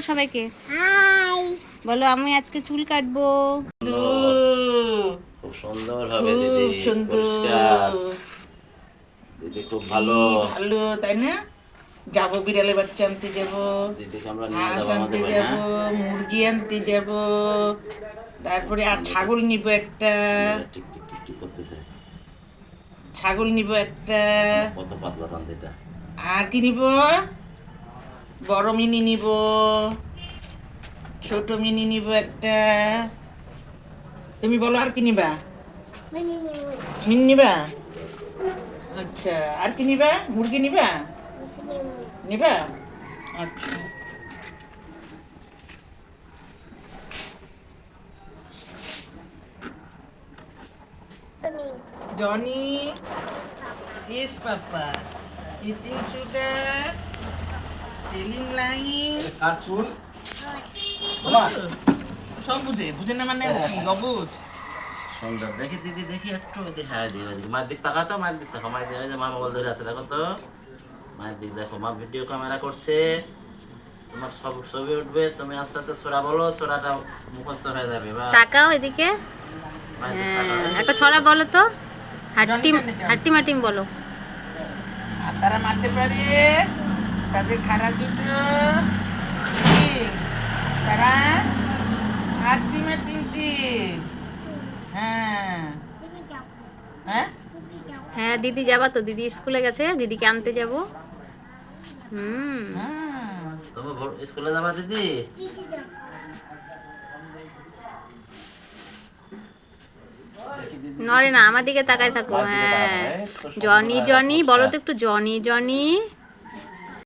সবাইকে। হাই বলো আমি আজকে চুল কাটবো। খুব সুন্দর হবে দিদি, পরিষ্কার। দিদি খুব ভালো ভালো, তাই না? যাবো বিড়ালে বাচ্চা আনতে যাবো, দিদিকে আমরা নিয়ে হাঁস যাবো আনতে আমাদের বাড়ি, যাবো, হ্যাঁ? মুরগি আনতে যাবো, তারপরে আর ছাগল নিব একটা, টিক টিক টিক টিক করতেছে। ছাগল নিব একটা, কত পাতলা তান্তিটা। আর কি নিব? বড় মিনি নিব, ছোট মিনি নিব একটা। তুমি বলো আর কি নিবা? মিনি মিনি মিনি নিবা? আচ্ছা, আর কি নিবা? মুরগি নিবা? নিবা? আচ্ছা। Johnny, yes papa. Eating sugar, telling lying. কার চুল তোমার? সব বুঝে, বুঝে না মানে কি অবুঝ? সুন্দর, দেখি দিদি, দেখি একটু ওইদিকে, হ্যাঁ দিদি, ওইদিকে মায়ের দিক তাকাও তো, মায়ের দিক তাকাও, মায়ের দিকে, ওই যে মা মোবাইল ধরে আছে, দেখো তো মায়ের দিক দেখো, মা ভিডিও ক্যামেরা করছে, তোমার সব ছবি উঠবে, তুমি আস্তে আস্তে সোরা বলো, সোরাটা মুখস্থ হয়ে যাবে। বা তাকাও এদিকে। মায়ের দিক হ্যাঁ, তাকাও। একটা ছড়া বলো তো। হাট্টিম হাট্টিম হাট্টিম বলো। আর তারা মারতে পারে, তাদের খারা দুটো কি? তারা আর টিমে টিম টিম। হ্যাঁ হ্যাঁ, হ্যাঁ দিদি যাবা তো, দিদি স্কুলে গেছে, দিদিকে আনতে যাব। হ্যাঁ। তুমি স্কুলে যাবা দিদি? নড়ে না, আমার দিকে তাকায় থাকো। হ্যাঁ, জনি জনি বলো তো একটু, জনি জনি।